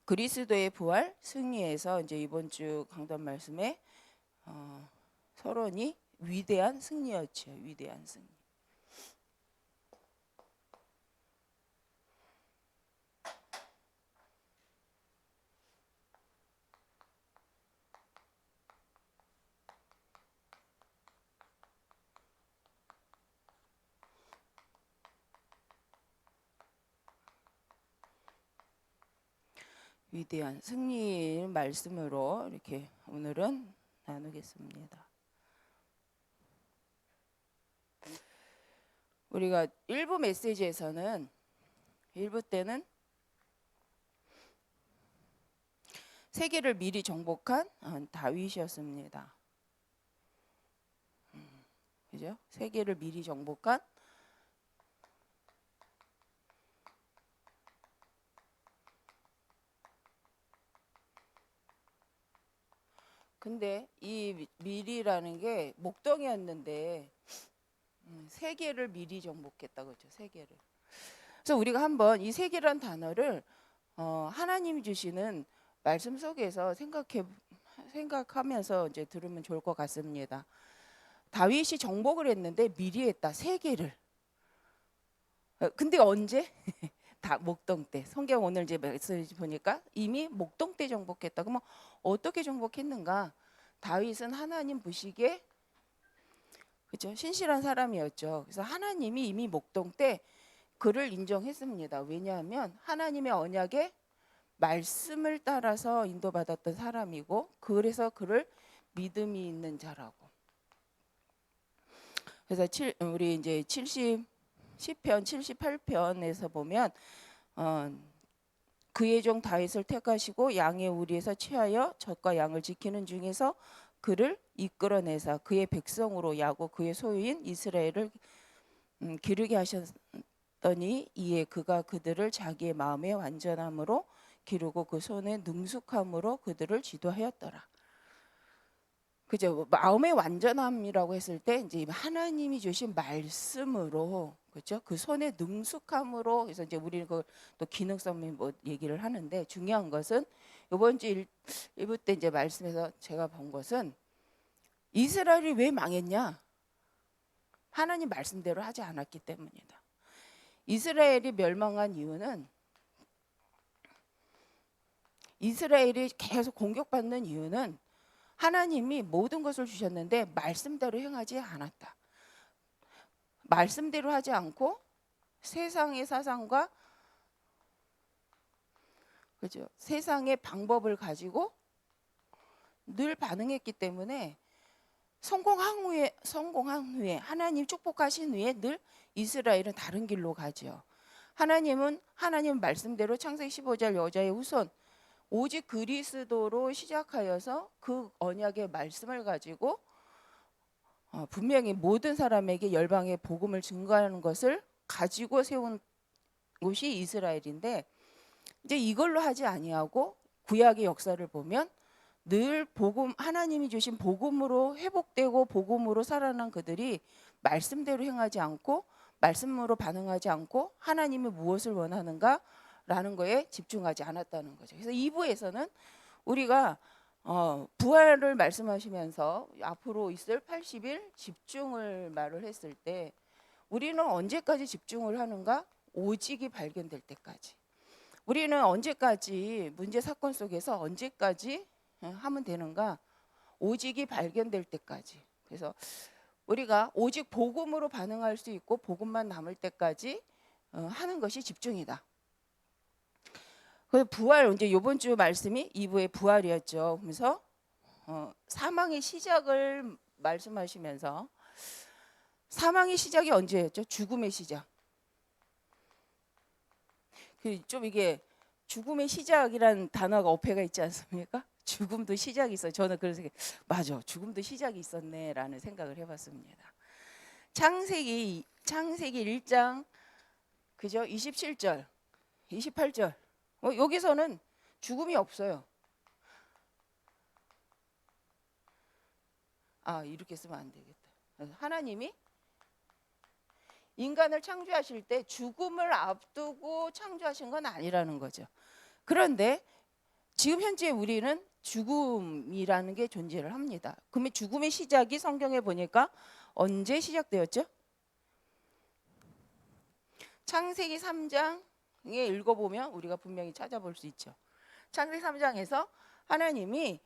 그리스도의 부활 승리에서 이제 이번 주 강단 말씀에 서론이 위대한 승리였죠. 위대한 승리. 위대한 승리 말씀으로 이렇게 오늘은 나누겠습니다. 우리가 일부 메시지에서는 일부 때는 세계를 미리 정복한 다윗이었습니다. 그죠? 세계를 미리 정복한 근데 이 미리라는 게 목동이었는데 세계를 미리 정복했다 그렇죠. 세계를. 그래서 우리가 한번 이 세계란 단어를 하나님이 주시는 말씀 속에서 생각하면서 이제 들으면 좋을 것 같습니다. 다윗이 정복을 했는데 미리 했다. 세계를. 근데 언제? 다 목동 때. 성경 오늘 이제 메시지 보니까 이미 목동 때 정복했다. 그러면 어떻게 정복했는가? 다윗은 하나님 보시기에 그렇죠? 신실한 사람이었죠. 그래서 하나님이 이미 목동 때 그를 인정했습니다. 왜냐하면 하나님의 언약에 말씀을 따라서 인도받았던 사람이고 그래서 그를 믿음이 있는 자라고. 그래서 우리 이제 10편 78편에서 보면 그의 종 다윗을 택하시고 양의 우리에서 취하여 젖과 양을 지키는 중에서 그를 이끌어내사 그의 백성으로 야고 그의 소유인 이스라엘을 기르게 하셨더니 이에 그가 그들을 자기의 마음의 완전함으로 기르고 그 손의 능숙함으로 그들을 지도하였더라. 그죠? 마음의 완전함이라고 했을 때 이제 하나님이 주신 말씀으로 그렇죠? 그 손의 능숙함으로 그래서 이제 우리는 또 기능성 뭐 얘기를 하는데 중요한 것은 이번 주 1부 때 이제 말씀에서 제가 본 것은 이스라엘이 왜 망했냐? 하나님 말씀대로 하지 않았기 때문이다. 이스라엘이 멸망한 이유는 이스라엘이 계속 공격받는 이유는 하나님이 모든 것을 주셨는데 말씀대로 행하지 않았다. 말씀대로 하지 않고 세상의 사상과 그죠? 세상의 방법을 가지고 늘 반응했기 때문에 성공한 후에 하나님 축복하신 후에 늘 이스라엘은 다른 길로 가죠. 하나님 말씀대로 창세기 15절 여자의 후손 오직 그리스도로 시작하여서 그 언약의 말씀을 가지고 분명히 모든 사람에게 열방의 복음을 증거하는 것을 가지고 세운 곳이 이스라엘인데 이제 이걸로 하지 아니하고 구약의 역사를 보면 늘 복음 하나님이 주신 복음으로 회복되고 복음으로 살아난 그들이 말씀대로 행하지 않고 말씀으로 반응하지 않고 하나님이 무엇을 원하는가라는 거에 집중하지 않았다는 거죠. 그래서 2부에서는 우리가 부활을 말씀하시면서 앞으로 있을 80일 집중을 말을 했을 때 우리는 언제까지 집중을 하는가? 오직이 발견될 때까지. 우리는 언제까지 문제 사건 속에서 언제까지 하면 되는가? 오직이 발견될 때까지. 그래서 우리가 오직 복음으로 반응할 수 있고 복음만 남을 때까지 하는 것이 집중이다. 그래서 부활 이제 이번 주 말씀이 2부의 부활이었죠. 그래서 사망의 시작을 말씀하시면서 사망의 시작이 언제였죠? 죽음의 시작. 좀 이게 죽음의 시작이란 단어가 어폐가 있지 않습니까? 죽음도 시작이 있어요. 저는 그래서 맞아, 죽음도 시작이 있었네라는 생각을 해봤습니다. 창세기 1장 그죠? 27절, 28절 여기서는 죽음이 없어요. 이렇게 쓰면 안 되겠다. 하나님이 인간을 창조하실 때 죽음을 앞두고 창조하신 건 아니라는 거죠. 그런데 지금 현재 우리는 죽음이라는 게 존재를 합니다. 그러면 죽음의 시작이 성경에 보니까 언제 시작되었죠? 창세기 3장에 읽어보면 우리가 분명히 찾아볼 수 있죠. 창세기 3장에서 하나님이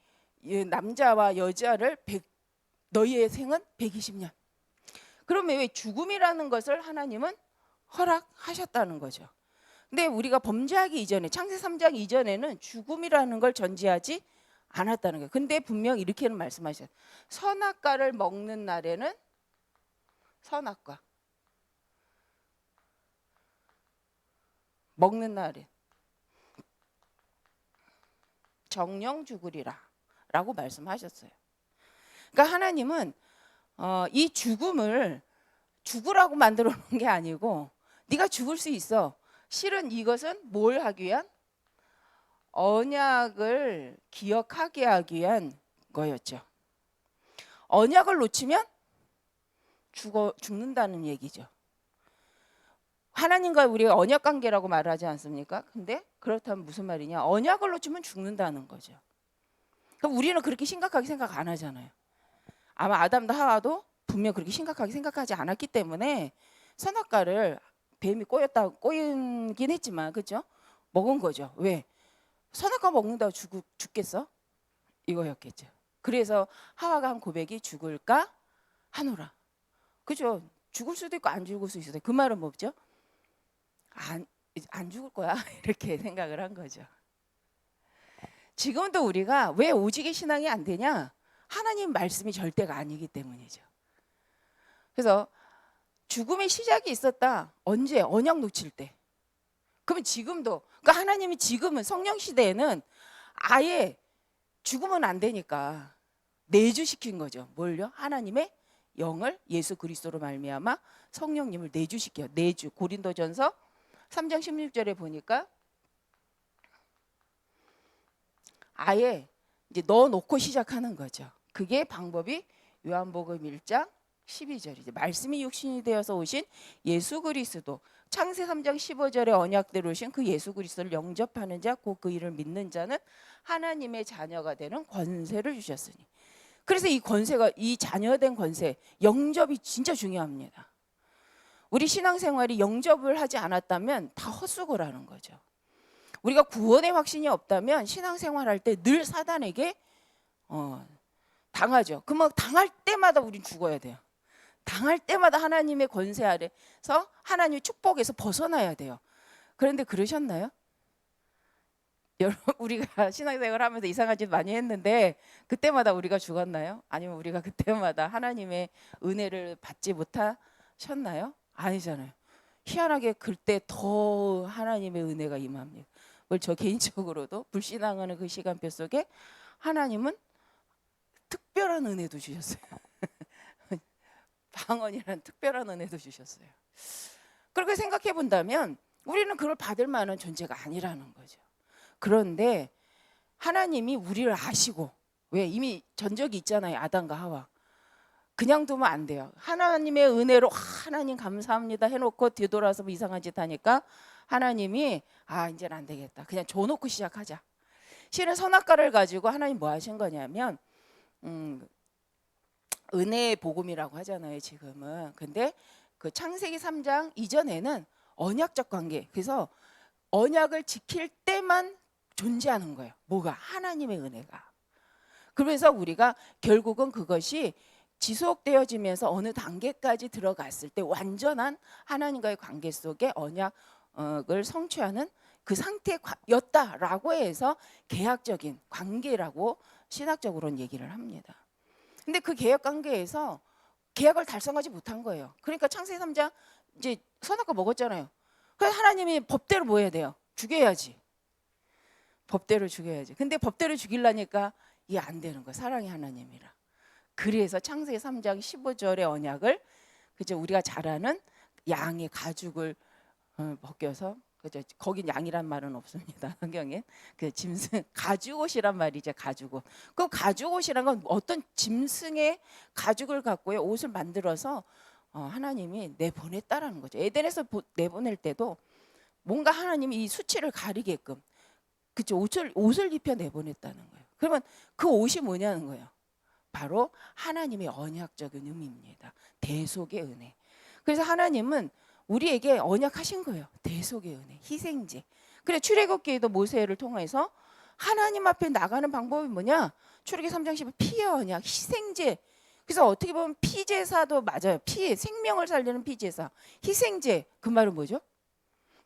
남자와 여자를 너희의 생은 120년. 그러면 왜 죽음이라는 것을 하나님은 허락하셨다는 거죠. 근데 우리가 범죄하기 이전에 창세기 3장 이전에는 죽음이라는 걸 전제하지 않았다는 거예요. 근데 분명 이렇게는 말씀하셨어요. 선악과를 먹는 날에는 선악과 먹는 날에 정령 죽으리라 라고 말씀하셨어요. 그러니까 하나님은 이 죽음을 죽으라고 만들어 놓은 게 아니고 네가 죽을 수 있어. 실은 이것은 뭘 하기 위한? 언약을 기억하게 하기 위한 거였죠. 언약을 놓치면 죽는다는 얘기죠. 하나님과 우리가 언약 관계라고 말하지 않습니까? 근데 그렇다면 무슨 말이냐? 언약을 놓치면 죽는다는 거죠. 그럼 우리는 그렇게 심각하게 생각 안 하잖아요. 아마 아담도 하와도 분명 그렇게 심각하게 생각하지 않았기 때문에 선악과를 뱀이 꼬이긴 했지만, 그렇죠? 먹은 거죠. 왜? 선악과 먹는다고 죽겠어? 이거였겠죠. 그래서 하와가 한 고백이 죽을까 하노라. 그죠? 죽을 수도 있고 안 죽을 수도 있어요. 그 말은 뭐죠? 안 죽을 거야 이렇게 생각을 한 거죠. 지금도 우리가 왜 오직의 신앙이 안 되냐? 하나님 말씀이 절대가 아니기 때문이죠. 그래서 죽음의 시작이 있었다. 언제? 언약 놓칠 때. 그러면 지금도, 그러니까 하나님이 지금은 성령 시대에는 아예 죽으면 안 되니까 내주시킨 거죠. 뭘요? 하나님의 영을 예수 그리스도로 말미암아 성령님을 내주시켜. 내주. 고린도전서 3장 16절에 보니까 아예 이제 넣어놓고 시작하는 거죠. 그게 방법이 요한복음 1장 12절이죠. 말씀이 육신이 되어서 오신 예수 그리스도. 창세 3장 15절에 언약대로 오신 그 예수 그리스도를 영접하는 자, 곧 그 이를 믿는 자는 하나님의 자녀가 되는 권세를 주셨으니. 그래서 이 권세가, 이 자녀된 권세, 영접이 진짜 중요합니다. 우리 신앙생활이 영접을 하지 않았다면 다 헛수고라는 거죠. 우리가 구원의 확신이 없다면 신앙생활할 때 늘 사단에게 당하죠. 그러면 당할 때마다 우린 죽어야 돼요. 당할 때마다 하나님의 권세 아래서 하나님의 축복에서 벗어나야 돼요. 그런데 그러셨나요? 여러분, 우리가 신앙생활 하면서 이상한 짓 많이 했는데 그때마다 우리가 죽었나요? 아니면 우리가 그때마다 하나님의 은혜를 받지 못하셨나요? 아니잖아요. 희한하게 그때 더 하나님의 은혜가 임합니다. 저 개인적으로도 불신앙하는 그 시간표 속에 하나님은 특별한 은혜도 주셨어요. 방언이라는 특별한 은혜도 주셨어요. 그렇게 생각해 본다면 우리는 그걸 받을 만한 존재가 아니라는 거죠. 그런데 하나님이 우리를 아시고, 왜? 이미 전적이 있잖아요. 아담과 하와. 그냥 두면 안 돼요. 하나님의 은혜로 하나님 감사합니다 해놓고 뒤돌아서 이상한 짓 하니까 하나님이 이제는 안 되겠다. 그냥 줘놓고 시작하자. 실은 선악과를 가지고 하나님 뭐 하신 거냐면 은혜의 복음이라고 하잖아요, 지금은. 근데 그 창세기 3장 이전에는 언약적 관계. 그래서 언약을 지킬 때만 존재하는 거예요. 뭐가? 하나님의 은혜가. 그래서 우리가 결국은 그것이 지속되어지면서 어느 단계까지 들어갔을 때 완전한 하나님과의 관계 속에 언약을 성취하는 그 상태였다라고 해서 계약적인 관계라고 신학적으로는 얘기를 합니다. 근데 그 계약 관계에서 계약을 달성하지 못한 거예요. 그러니까 창세기 3장 이제 선악과 먹었잖아요. 그래서 하나님이 법대로 뭐 해야 돼요? 죽여야지. 법대로 죽여야지. 근데 법대로 죽이려니까 이게 안 되는 거예요. 사랑의 하나님이라. 그래서 창세기 3장 15절의 언약을, 그죠? 우리가 잘 아는 양의 가죽을 벗겨서, 그죠? 거긴 양이란 말은 없습니다. 성경에 그 짐승 가죽옷이란 말이죠. 가죽옷. 그 가죽옷이란 건 어떤 짐승의 가죽을 갖고요 옷을 만들어서 하나님이 내보냈다라는 거죠. 에덴에서 내보낼 때도 뭔가 하나님이 이 수치를 가리게끔 그쵸? 옷을 입혀 내보냈다는 거예요. 그러면 그 옷이 뭐냐는 거예요. 바로 하나님의 언약적인 의미입니다. 대속의 은혜. 그래서 하나님은 우리에게 언약하신 거예요. 대속의 은혜, 희생제. 그래 출애굽기에도 모세를 통해서 하나님 앞에 나가는 방법이 뭐냐? 출애굽기 3장 10절 피의 언약, 희생제. 그래서 어떻게 보면 피제사도 맞아요. 피, 생명을 살리는 피제사, 희생제. 그 말은 뭐죠?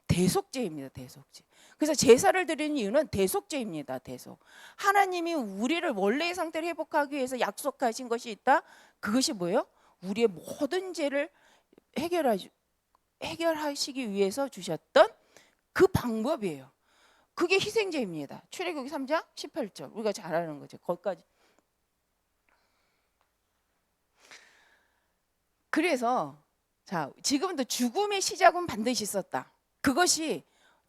대속제입니다. 대속제. 그래서 제사를 드리는 이유는 대속제입니다. 대속. 하나님이 우리를 원래의 상태를 회복하기 위해서 약속하신 것이 있다. 그것이 뭐예요? 우리의 모든 죄를 해결하시기 위해서 주셨던 그 방법이에요. 그게 희생제입니다. 출애굽기 3장 18절. 우리가 잘 아는 거죠. 거기까지. 그래서 자, 지금도 죽음의 시작은 반드시 있었다. 그것이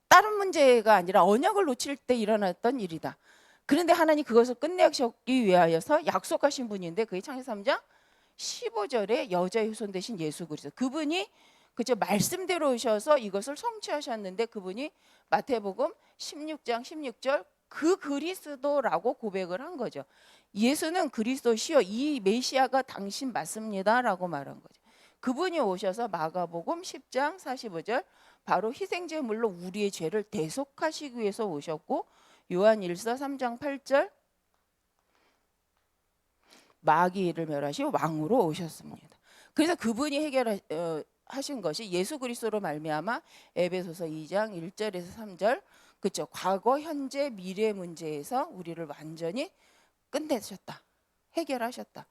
다른 문제가 아니라 언약을 놓칠 때 일어났던 일이다. 그런데 하나님 그것을 끝내셨기 위하여서 약속하신 분인데 그게 창세기 3장 15절에 여자의 후손 되신 예수 그리스도. 그분이 그저 말씀대로 오셔서 이것을 성취하셨는데 그분이 마태복음 16장 16절 그 그리스도라고 고백을 한 거죠. 예수는 그리스도시요 이 메시아가 당신 맞습니다라고 말한 거죠. 그분이 오셔서 마가복음 10장 45절 바로 희생제물로 우리의 죄를 대속하시기 위해서 오셨고 요한일서 3장 8절 마귀를 멸하시 왕으로 오셨습니다. 그래서 그분이 해결하신 것이 예수 그리스도로 말미암아 에베소서 2장 1절에서 3절 그렇죠. 과거, 현재, 미래 문제에서 우리를 완전히 끝내셨다. 해결하셨다.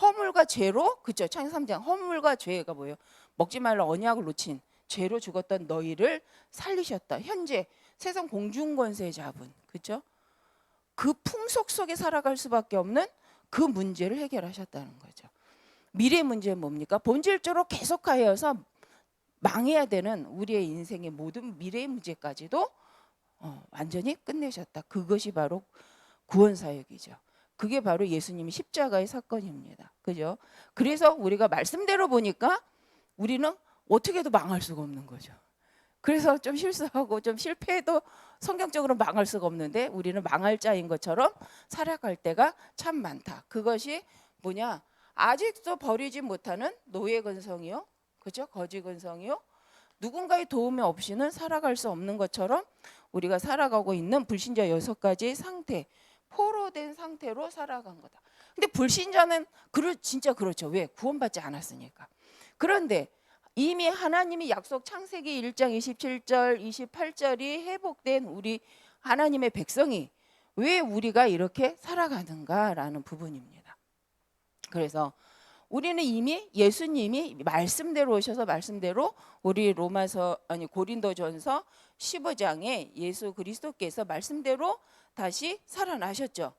허물과 죄로 그렇죠. 창세기 3장 허물과 죄가 뭐예요? 먹지 말라 언약을 놓친 죄로 죽었던 너희를 살리셨다. 현재 세상 공중권세 잡은 그렇죠? 그 풍속 속에 살아갈 수밖에 없는 그 문제를 해결하셨다는 거죠. 미래 문제는 뭡니까? 본질적으로 계속하여서 망해야 되는 우리의 인생의 모든 미래의 문제까지도 완전히 끝내셨다. 그것이 바로 구원 사역이죠. 그게 바로 예수님의 십자가의 사건입니다. 그죠? 그래서 우리가 말씀대로 보니까 우리는 어떻게 해도 망할 수가 없는 거죠. 그래서 좀 실수하고 좀 실패해도 성경적으로 망할 수가 없는데 우리는 망할 자인 것처럼 살아갈 때가 참 많다. 그것이 뭐냐? 아직도 버리지 못하는 노예 근성이요. 그죠? 거지 근성이요. 누군가의 도움 없이는 살아갈 수 없는 것처럼 우리가 살아가고 있는 불신자 6가지의 상태, 포로된 상태로 살아간 거다. 근데 불신자는 진짜 그렇죠. 왜? 구원받지 않았으니까. 그런데 이미 하나님이 약속 창세기 1장 27절 28절이 회복된 우리 하나님의 백성이 왜 우리가 이렇게 살아가는가라는 부분입니다. 그래서 우리는 이미 예수님이 말씀대로 오셔서 말씀대로 우리 고린도전서 15장에 예수 그리스도께서 말씀대로 다시 살아나셨죠.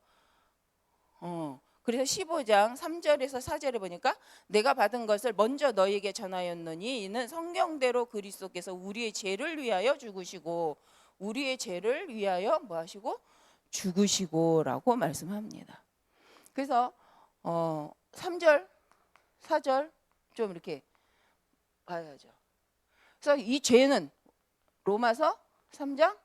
그래서 15장 3절에서 4절에 보니까 내가 받은 것을 먼저 너희에게 전하였노니 이는 성경대로 그리스도께서 우리의 죄를 위하여 죽으시고 우리의 죄를 위하여 뭐 하시고 죽으시고라고 말씀합니다. 그래서 3절 4절 좀 이렇게 봐야죠. 그래서 이 죄는 로마서 3장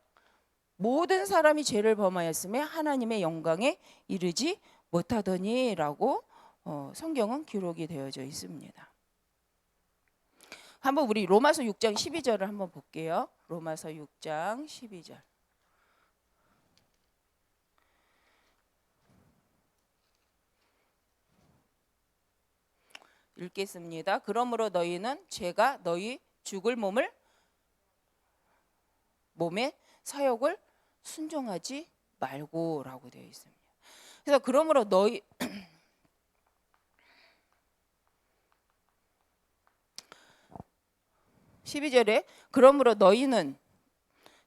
모든 사람이 죄를 범하였음에 하나님의 영광에 이르지 못하더니라고 성경은 기록이 되어져 있습니다. 한번 우리 로마서 6장 12절을 한번 볼게요. 로마서 6장 12절. 읽겠습니다. 그러므로 너희는 죄가 너희 죽을 몸의 사욕을 순종하지 말고라고 되어 있습니다. 그래서 그러므로 너희 12절에 그러므로 너희는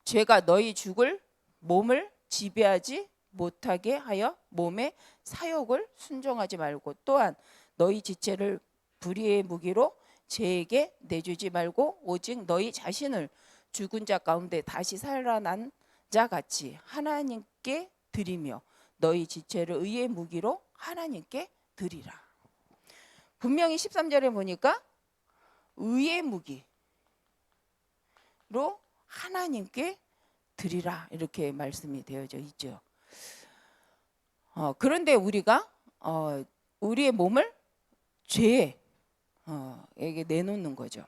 죄가 너희 죽을 몸을 지배하지 못하게 하여 몸의 사욕을 순종하지 말고 또한 너희 지체를 불의의 무기로 죄에게 내주지 말고 오직 너희 자신을 죽은 자 가운데 다시 살아난 자 같이 하나님께 드리며 너희 지체를 의의 무기로 하나님께 드리라. 분명히 13절에 보니까 의의 무기로 하나님께 드리라 이렇게 말씀이 되어져 있죠. 그런데 우리가 우리의 몸을 죄에 에게 내놓는 거죠.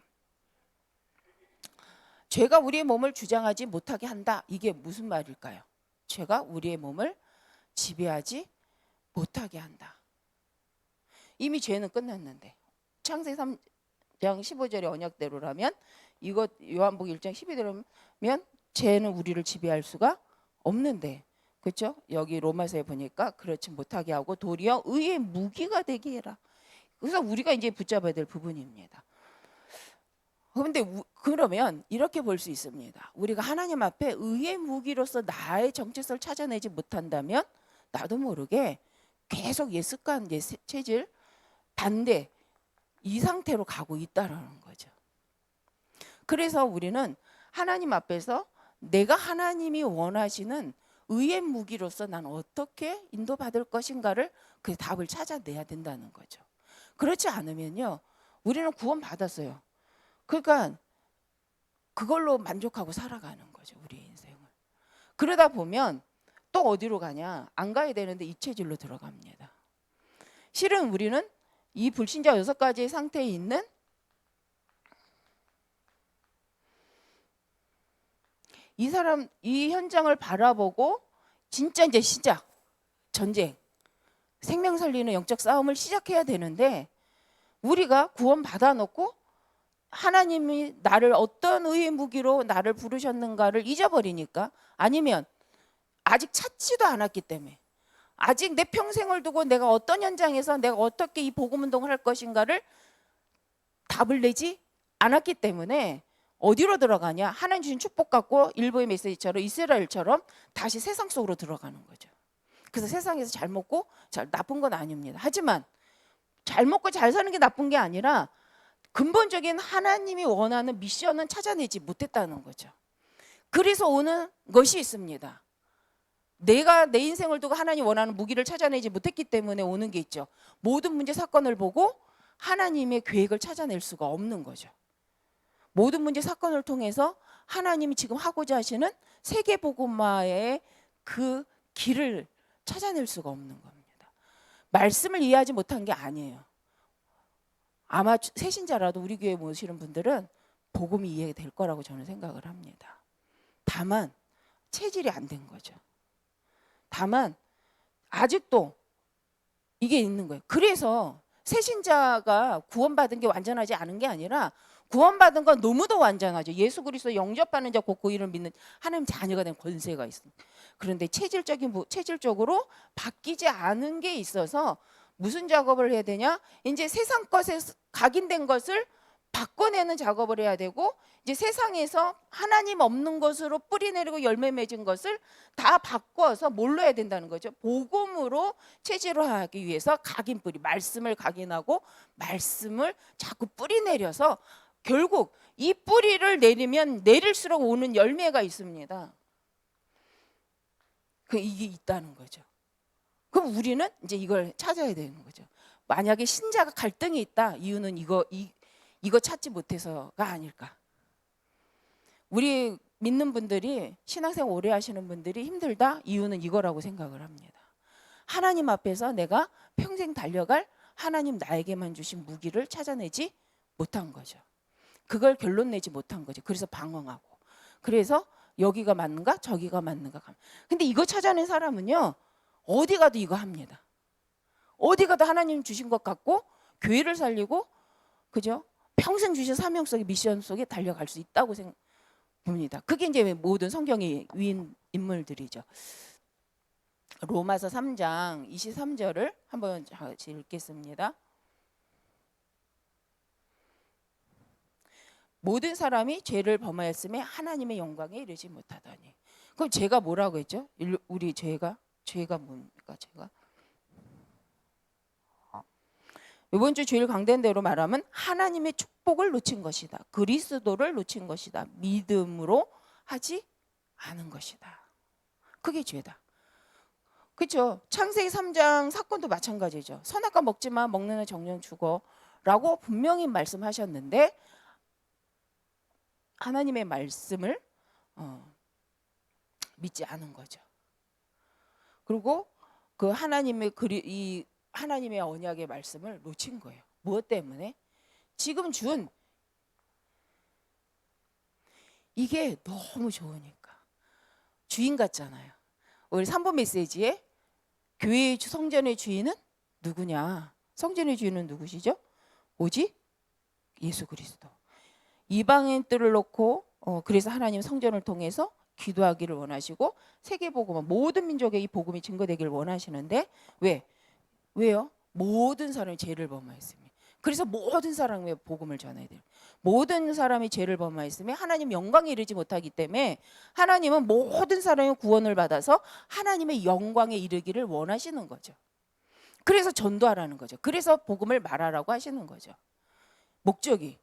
죄가 우리의 몸을 주장하지 못하게 한다. 이게 무슨 말일까요? 죄가 우리의 몸을 지배하지 못하게 한다. 이미 죄는 끝났는데 창세기 3장 15절의 언약대로라면 이것 요한복 1장 12절이면 죄는 우리를 지배할 수가 없는데, 그렇죠? 여기 로마서에 보니까 그렇지 못하게 하고 도리어 의의 무기가 되게 해라. 그래서 우리가 이제 붙잡아야 될 부분입니다. 그런데 그러면 이렇게 볼 수 있습니다. 우리가 하나님 앞에 의의 무기로서 나의 정체성을 찾아내지 못한다면 나도 모르게 계속 옛 습관, 옛 체질, 반대 이 상태로 가고 있다라는 거죠. 그래서 우리는 하나님 앞에서 내가 하나님이 원하시는 의의 무기로서 난 어떻게 인도받을 것인가를 그 답을 찾아내야 된다는 거죠. 그렇지 않으면요, 우리는 구원 받았어요. 그러니까 그걸로 만족하고 살아가는 거죠, 우리의 인생을. 그러다 보면 또 어디로 가냐? 안 가야 되는데 이체질로 들어갑니다. 실은 우리는 이 불신자 6가지의 상태에 있는 이 사람, 이 현장을 바라보고 진짜 이제 시작, 전쟁, 생명 살리는 영적 싸움을 시작해야 되는데 우리가 구원 받아놓고 하나님이 나를 어떤 의의 무기로 나를 부르셨는가를 잊어버리니까, 아니면 아직 찾지도 않았기 때문에, 아직 내 평생을 두고 내가 어떤 현장에서 내가 어떻게 이 복음 운동을 할 것인가를 답을 내지 않았기 때문에 어디로 들어가냐? 하나님 주신 축복 갖고 일부의 메시지처럼 이스라엘처럼 다시 세상 속으로 들어가는 거죠. 그래서 세상에서 잘 먹고 나쁜 건 아닙니다. 하지만 잘 먹고 잘 사는 게 나쁜 게 아니라 근본적인 하나님이 원하는 미션은 찾아내지 못했다는 거죠. 그래서 오는 것이 있습니다. 내가 내 인생을 두고 하나님 원하는 무기를 찾아내지 못했기 때문에 오는 게 있죠. 모든 문제 사건을 보고 하나님의 계획을 찾아낼 수가 없는 거죠. 모든 문제 사건을 통해서 하나님이 지금 하고자 하시는 세계복음화의 그 길을 찾아낼 수가 없는 겁니다. 말씀을 이해하지 못한 게 아니에요. 아마 새신자라도 우리 교회 모시는 분들은 복음이 이해될 거라고 저는 생각을 합니다. 다만 체질이 안 된 거죠. 다만 아직도 이게 있는 거예요. 그래서 새신자가 구원받은 게 완전하지 않은 게 아니라 구원받은 건 너무도 완전하죠. 예수 그리스도 영접하는 자 곧 그 이름을 믿는 하나님 자녀가 된 권세가 있습니다. 그런데 체질적으로 바뀌지 않은 게 있어서 무슨 작업을 해야 되냐? 이제 세상 것에 각인된 것을 바꿔내는 작업을 해야 되고, 이제 세상에서 하나님 없는 것으로 뿌리 내리고 열매 맺은 것을 다 바꿔서 뭘로 해야 된다는 거죠? 복음으로 체질화하기 위해서 각인 뿌리, 말씀을 각인하고 말씀을 자꾸 뿌리 내려서 결국 이 뿌리를 내리면 내릴수록 오는 열매가 있습니다. 이게 있다는 거죠. 그럼 우리는 이제 이걸 찾아야 되는 거죠. 만약에 신자가 갈등이 있다, 이유는 이거 찾지 못해서가 아닐까. 우리 믿는 분들이, 신앙생활 오래 하시는 분들이 힘들다, 이유는 이거라고 생각을 합니다. 하나님 앞에서 내가 평생 달려갈 하나님 나에게만 주신 무기를 찾아내지 못한 거죠. 그걸 결론 내지 못한 거죠. 그래서 방황하고, 그래서 여기가 맞는가 저기가 맞는가. 근데 이거 찾아낸 사람은요, 어디 가도 이거 합니다. 어디 가도 하나님 주신 것 같고 교회를 살리고, 그죠? 평생 주신 사명 속에 미션 속에 달려갈 수 있다고 봅니다. 그게 이제 모든 성경의 위인 인물들이죠. 로마서 3장 23절을 한번 같이 읽겠습니다. 모든 사람이 죄를 범하였음에 하나님의 영광에 이르지 못하다니. 그럼 죄가 뭐라고 했죠? 우리 죄가 뭡니까? 죄가 이번 주 주일 강된 대로 말하면 하나님의 축복을 놓친 것이다. 그리스도를 놓친 것이다. 믿음으로 하지 않은 것이다. 그게 죄다. 그렇죠? 창세기 3장 사건도 마찬가지죠. 선악과 먹지 마, 먹는 애 정령 죽어라고 분명히 말씀하셨는데 하나님의 말씀을 믿지 않은 거죠. 그리고 그 하나님의 언약의 말씀을 놓친 거예요. 무엇 때문에? 지금 준 이게 너무 좋으니까. 주인 같잖아요. 우리 3번 메시지에 교회의 성전의 주인은 누구냐? 성전의 주인은 누구시죠? 오직 예수 그리스도. 이방인 뜰을 놓고 그래서 하나님 성전을 통해서 기도하기를 원하시고 세계복음 모든 민족의 이 복음이 증거되기를 원하시는데 왜요? 모든 사람이 죄를 범하였습니다. 그래서 모든 사람의 복음을 전해야 돼요. 모든 사람이 죄를 범하였으며 하나님 영광에 이르지 못하기 때문에 하나님은 모든 사람의 구원을 받아서 하나님의 영광에 이르기를 원하시는 거죠. 그래서 전도하라는 거죠. 그래서 복음을 말하라고 하시는 거죠. 목적이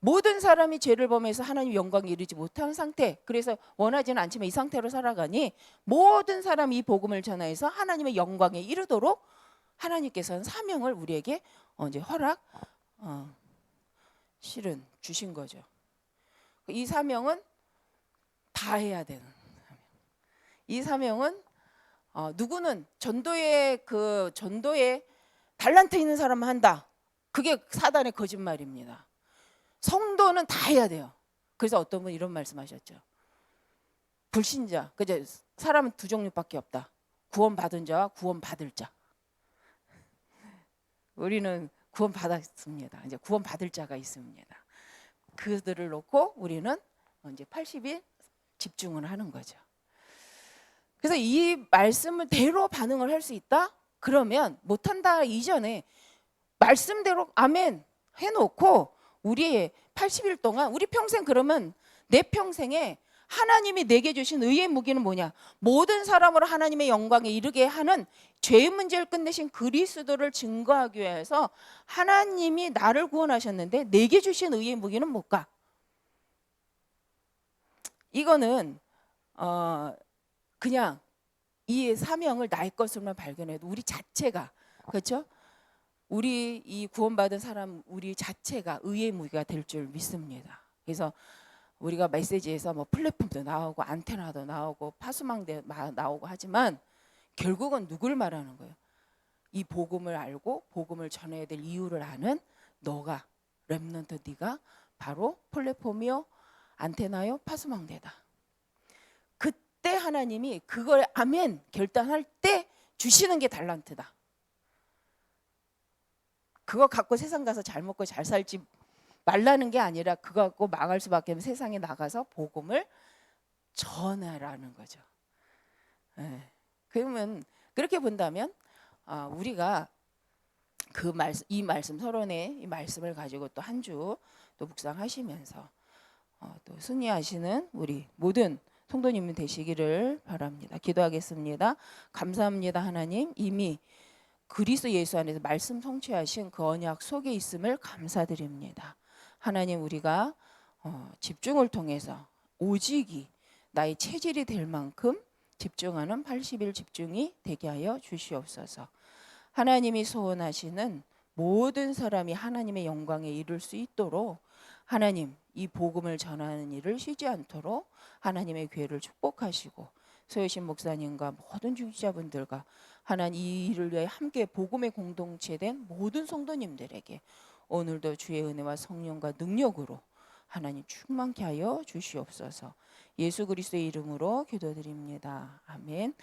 모든 사람이 죄를 범해서 하나님 영광에 이르지 못한 상태, 그래서 원하지는 않지만 이 상태로 살아가니 모든 사람이 이 복음을 전해서 하나님의 영광에 이르도록 하나님께서는 사명을 우리에게 이제 실은 주신 거죠. 이 사명은 다 해야 되는 사명. 이 사명은 누구는 전도에 달란트 있는 사람만 한다. 그게 사단의 거짓말입니다. 성도는 다 해야 돼요. 그래서 어떤 분 이런 말씀하셨죠. 불신자, 그죠? 사람은 두 종류밖에 없다. 구원받은 자와 구원받을 자. 우리는 구원받았습니다. 이제 구원받을 자가 있습니다. 그들을 놓고 우리는 이제 80일 집중을 하는 거죠. 그래서 이 말씀을 대로 반응을 할 수 있다? 그러면 못한다 이전에 말씀대로 아멘 해놓고 우리의 80일 동안 우리 평생 그러면 내 평생에 하나님이 내게 주신 의의 무기는 뭐냐? 모든 사람으로 하나님의 영광에 이르게 하는 죄의 문제를 끝내신 그리스도를 증거하기 위해서 하나님이 나를 구원하셨는데 내게 주신 의의 무기는 뭘까? 이거는 그냥 이 사명을 나의 것으로만 발견해도 우리 자체가 그렇죠? 우리 이 구원받은 사람 우리 자체가 의의 무기가 될 줄 믿습니다. 그래서 우리가 메시지에서 뭐 플랫폼도 나오고 안테나도 나오고 파수망대 나오고 하지만 결국은 누굴 말하는 거예요? 이 복음을 알고 복음을 전해야 될 이유를 아는 너가 렘넌트 네가 바로 플랫폼이요 안테나요 파수망대다. 그때 하나님이 그걸 아멘 결단할 때 주시는 게 달란트다. 그거 갖고 세상 가서 잘 먹고 잘 살지 말라는 게 아니라 그거 갖고 망할 수밖에 없는 세상에 나가서 복음을 전하라는 거죠. 그러면 그렇게 본다면 우리가 이 말씀 서론의 이 말씀을 가지고 또 한 주 또 묵상하시면서 또 승리하시는 우리 모든 성도님이 되시기를 바랍니다. 기도하겠습니다. 감사합니다. 하나님 이미 그리스도 예수 안에서 말씀 성취하신 그 언약 속에 있음을 감사드립니다. 하나님 우리가 집중을 통해서 오직이 나의 체질이 될 만큼 집중하는 80일 집중이 되게 하여 주시옵소서. 하나님이 소원하시는 모든 사람이 하나님의 영광에 이를 수 있도록 하나님 이 복음을 전하는 일을 쉬지 않도록 하나님의 교회를 축복하시고 소유신 목사님과 모든 중지자분들과 하나님 이 일을 위해 함께 복음의 공동체된 모든 성도님들에게 오늘도 주의 은혜와 성령과 능력으로 하나님 충만케 하여 주시옵소서. 예수 그리스도의 이름으로 기도드립니다. 아멘.